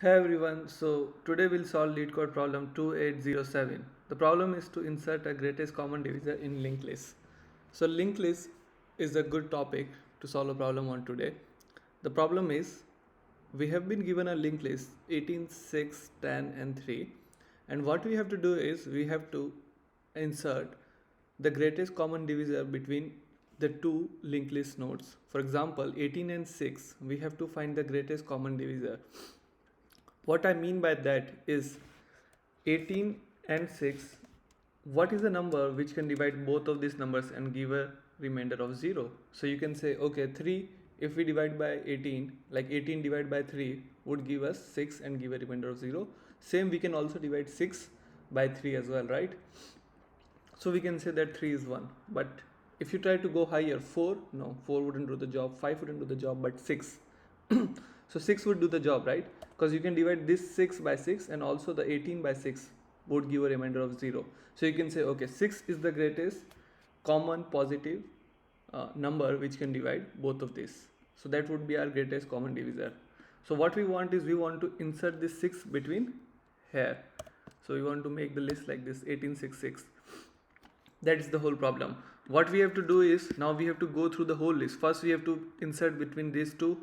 Hey everyone, so today we'll solve Leetcode problem 2807. The problem is to insert a greatest common divisor in linked list. So linked list is a good topic to solve a problem on today. The problem is we have been given a linked list 18, 6, 10 and 3, and what we have to do is we have to insert the greatest common divisor between the two linked list nodes. For example, 18 and 6, we have to find the greatest common divisor. What I mean by that is 18 and 6. What is the number which can divide both of these numbers and give a remainder of 0? So you can say, okay, 3, if we divide by 18, like 18 divided by 3 would give us 6 and give a remainder of 0. Same, we can also divide 6 by 3 as well, right? So we can say that 3 is 1. But if you try to go higher, 4, no, 4 wouldn't do the job, 5 wouldn't do the job, but 6. So 6 would do the job, right? Because you can divide this 6 by 6 and also the 18 by 6 would give a remainder of 0. So you can say, okay, 6 is the greatest common positive number which can divide both of these. So that would be our greatest common divisor. So what we want is we want to insert this 6 between here. So we want to make the list like this 18, 6, 6. That is the whole problem. What we have to do is now we have to go through the whole list. First we have to insert between these two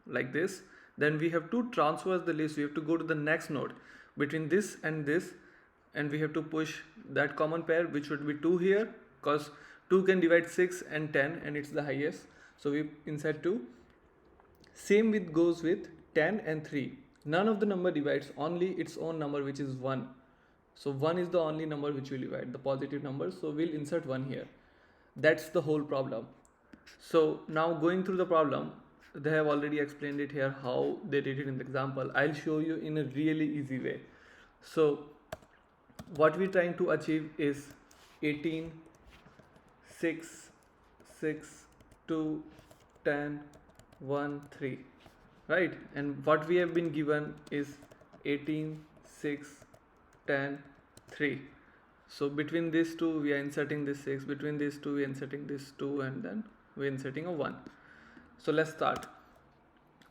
like this. Then we have to transverse the list. We have to go to the next node between this, and we have to push that common pair, which would be 2 here, because 2 can divide 6 and 10 and it's the highest. So we insert 2. Same with goes with 10 and 3. None of the number divides, only its own number, which is 1. So 1 is the only number which will divide, the positive number. So we'll insert 1 here. That's the whole problem. So now going through the problem, they have already explained it here how they did it in the example. I'll show you in a really easy way. So what we're trying to achieve is 18, 6, 6, 2, 10, 1, 3, right? And what we have been given is 18, 6, 10, 3. So between these two we are inserting this 6, between these two we are inserting this 2, and then we're inserting a 1. So let's start.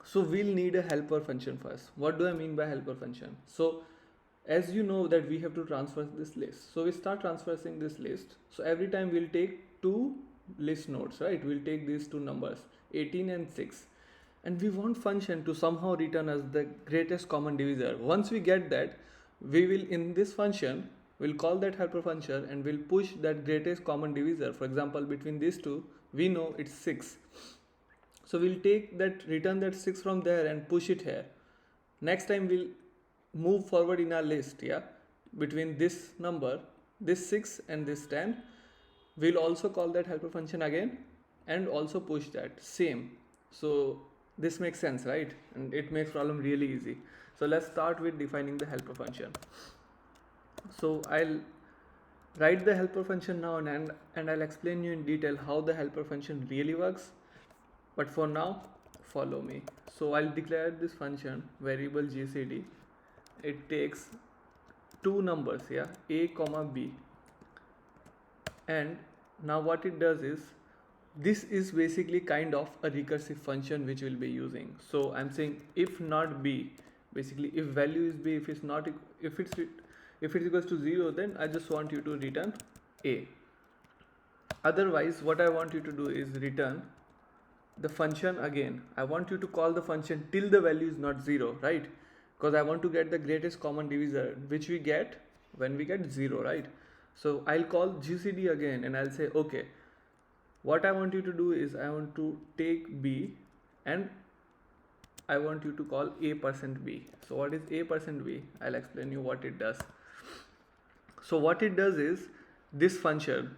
So we'll need a helper function first. What do I mean by helper function? So as you know that we have to transfer this list. So we start transversing this list. So every time we'll take two list nodes, right? We'll take these two numbers 18 and 6, and we want function to somehow return us the greatest common divisor. Once we get that, we will in this function we'll call that helper function and we'll push that greatest common divisor. For example, between these two we know it's 6. So we'll take that, return that 6 from there and push it here. Next time we'll move forward in our list, yeah, between this number, this 6 and this 10. We'll also call that helper function again and also push that same. So this makes sense, right? And it makes problem really easy. So let's start with defining the helper function. So I'll write the helper function now and I'll explain you in detail how the helper function really works. But for now, follow me. So I'll declare this function variable GCD. It takes two numbers, yeah, a comma b. And now what it does is, this is basically kind of a recursive function which we'll be using. So I'm saying if not b, basically if value is b, if it's not, if it's equals to 0, then I just want you to return a. Otherwise what I want you to do is return the function again. I want you to call the function till the value is not 0, right? Because I want to get the greatest common divisor, which we get when we get 0, right? So I'll call GCD again and I'll say, okay, what I want you to do is I want to take b and I want you to call a%b. So what is a%b? I'll explain you what it does. So what it does is this function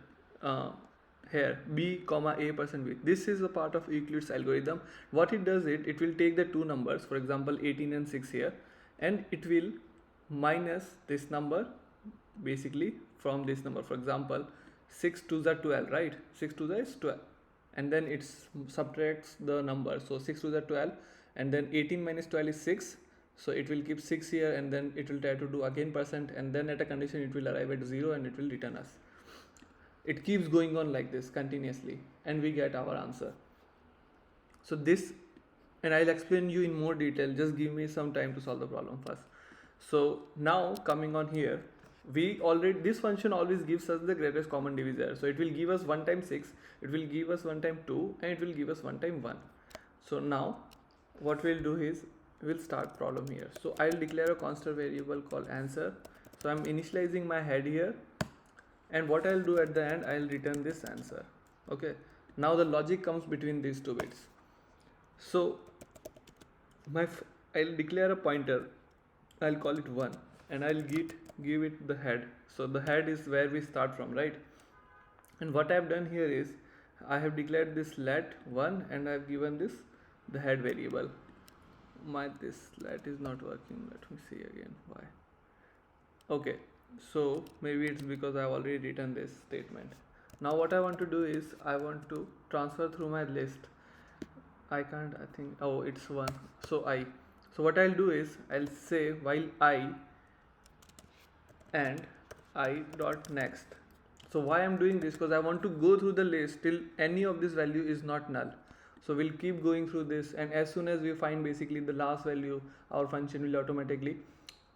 here b comma a%b, this is a part of Euclid's algorithm. What it does, it will take the two numbers, for example 18 and 6 here, and it will minus this number basically from this number. For example 6 2s are 12, right? 6 2s is 12, and then it subtracts the number. So 6 2s are 12, and then 18 minus 12 is 6. So it will keep 6 here, and then it will try to do again percent, and then at a condition it will arrive at 0 and it will return us. It keeps going on like this continuously and we get our answer. So this and I'll explain you in more detail. Just give me some time to solve the problem first. So now coming on here, this function always gives us the greatest common divisor. So it will give us 1 time 6, it will give us 1 time 2, and it will give us 1 time 1. So now what we'll do is we'll start problem here. So I'll declare a constant variable called answer. So I'm initializing my head here, and what I'll do at the end, I'll return this answer. Okay, now the logic comes between these two bits. So I'll declare a pointer, I'll call it 1, and I'll give it the head. So the head is where we start from, right? And what I've done here is I have declared this let1, and I've given this the head variable. This let is not working. Let me see again why. Okay, so maybe it's because I've already written this statement. Now what I want to do is I want to transfer through my list. I can't, I think, oh, it's 1. So what I'll do is I'll say while I and I dot next. So why I'm doing this, because I want to go through the list till any of this value is not null. So we'll keep going through this, and as soon as we find basically the last value, our function will automatically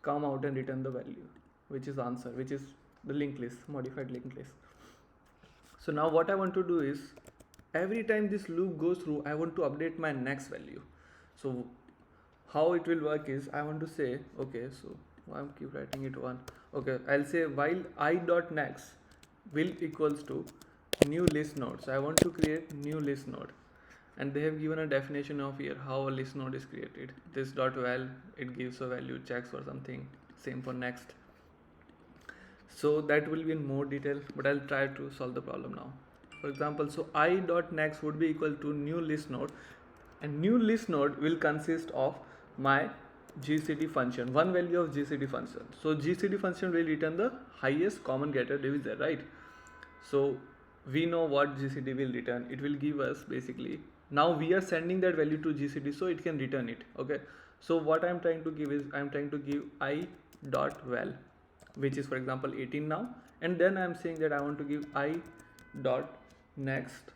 come out and return the value, which is answer, which is the linked list, modified linked list. So now what I want to do is every time this loop goes through, I want to update my next value. So how it will work is I want to say, okay, so I'm keep writing it 1. Okay, I'll say while I dot next will equals to new list node. So I want to create new list node, and they have given a definition of here how a list node is created. This dot val, it gives a value, checks for something, same for next. So that will be in more detail, but I'll try to solve the problem now. For example, so I dot next would be equal to new list node, and new list node will consist of my GCD function, one value of GCD function. So GCD function will return the highest common getter divisor, right? So we know what GCD will return. It will give us basically, now we are sending that value to GCD so it can return it. Okay, so what I'm trying to give is I'm trying to give I dot val, which is for example 18 now, and then I'm saying that I want to give I dot next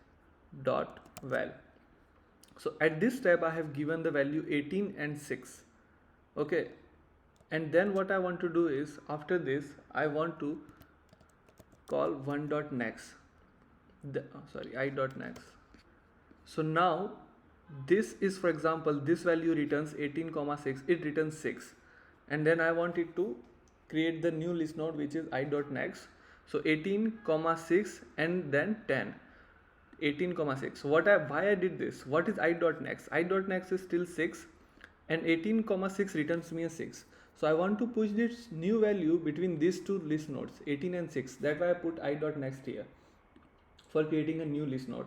dot val. So at this step I have given the value 18 and 6. Okay, and then what I want to do is after this I want to call 1 dot next, I dot next. So now this is, for example, this value returns 18 comma 6, it returns 6, and then I want it to create the new list node, which is I dot next. So 18 comma 6 and then 10, 18 comma 6. Why I did this, what is I dot next? I dot next is still 6, and 18 comma 6 returns me a 6. So I want to push this new value between these two list nodes, 18 and 6. That's why I put I dot next here for creating a new list node.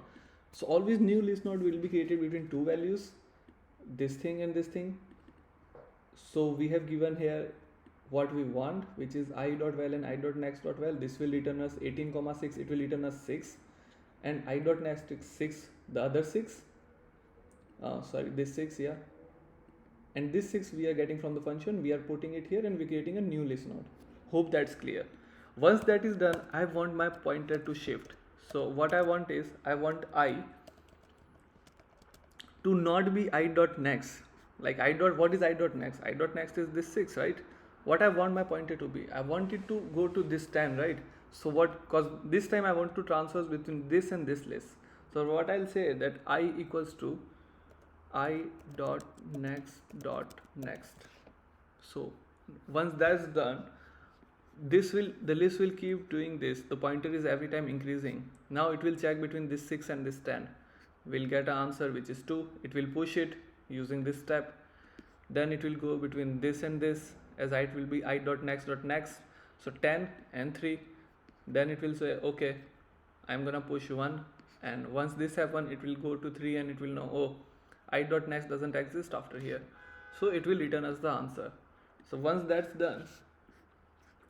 So always new list node will be created between two values, this thing and this thing. So we have given here what we want, which is I dot val and I dot next dot val. This will return us 18 comma 6, it will return us 6, and I dot next is 6, the other 6, this 6, yeah, and this 6 we are getting from the function, we are putting it here and we're creating a new list node. Hope that's clear. Once that is done, I want my pointer to shift. So what I want is I want I to not be I dot next. Like what is I dot next? I dot next is this 6, right? What I want my pointer to be, I want it to go to this 10, right? So because this time I want to transfer between this and this list. So what I'll say that I equals to I dot next dot next. So once that's done, the list will keep doing this. The pointer is every time increasing. Now it will check between this 6 and this 10. We'll get an answer which is 2. It will push it using this step. Then it will go between this and this, as it will be I dot next dot next. So 10 and 3. Then it will say, okay, I'm gonna push 1, and once this happens, it will go to 3 and it will know, oh, I dot next doesn't exist after here. So it will return us the answer. So once that's done,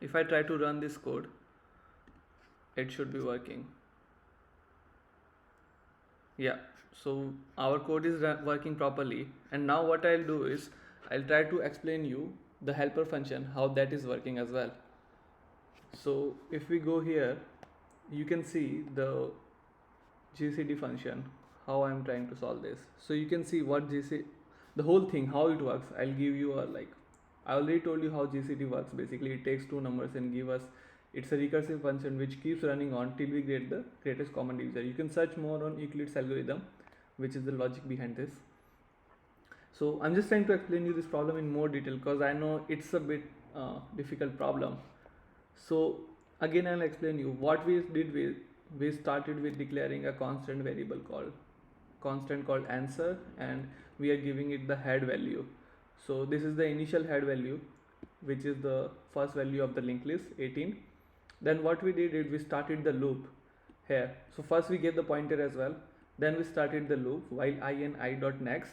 if I try to run this code, it should be working. Yeah, so our code is working properly, and now what I'll do is I'll try to explain you the helper function, how that is working as well. So if we go here, you can see the GCD function, how I'm trying to solve this. So you can see what the whole thing, how it works, I'll give you a like, I already told you how GCD works. Basically it takes two numbers and give us, it's a recursive function which keeps running on till we get the greatest common divisor. You can search more on Euclid's algorithm, which is the logic behind this. So I'm just trying to explain you this problem in more detail because I know it's a bit difficult problem. So again I'll explain you what we did. We started with declaring a constant called answer, and we are giving it the head value. So this is the initial head value, which is the first value of the linked list 18. Then what we did is we started the loop here. So first we gave the pointer as well, then we started the loop while I and I dot next,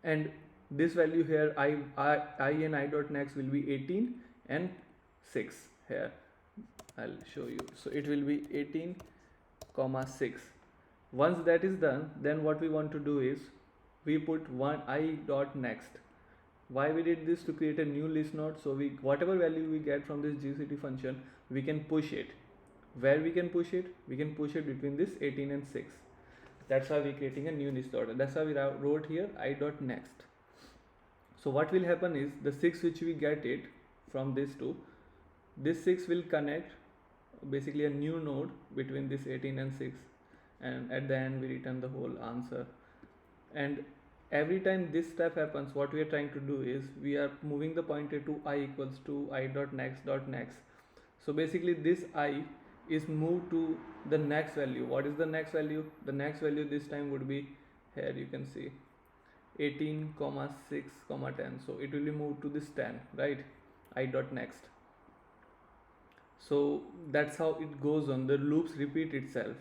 and this value here I and I dot next will be 18 and 6 here. I'll show you. So it will be 18 comma 6. Once that is done, then what we want to do is we put one I dot next. Why we did this? To create a new list node. So we, whatever value we get from this GCD function, we can push it. Where we can push it? We can push it between this 18 and 6. That's why we're creating a new list order. That's why we wrote here I dot next. So what will happen is the 6 which we get it from this two, this 6 will connect basically a new node between this 18 and 6, and at the end we return the whole answer. And every time this step happens, what we are trying to do is we are moving the pointer to I equals to I dot next dot next. So basically this I is moved to the next value. What is the next value? The next value this time would be here, you can see 18 comma 6 comma 10. So it will be moved to this 10, right? I dot next. So that's how it goes on. The loops repeat itself.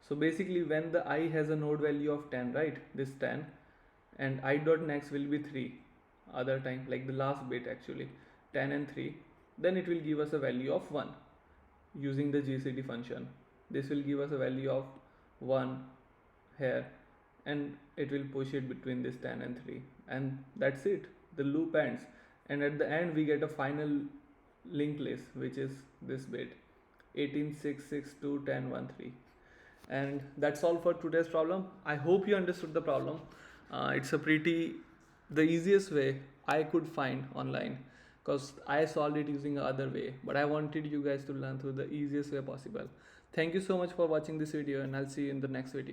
So basically when the I has a node value of 10, right, this 10, and I dot next will be 3 other time, like the last bit actually 10 and 3, then it will give us a value of 1 using the GCD function. This will give us a value of 1 here, and it will push it between this 10 and 3, and that's it. The loop ends, and at the end we get a final linked list, which is this bit 18 6 6 2 10 1 3. And that's all for today's problem. I hope you understood the problem. It's a pretty, the easiest way I could find online, because I solved it using other way, but I wanted you guys to learn through the easiest way possible. Thank you so much for watching this video, and I'll see you in the next video.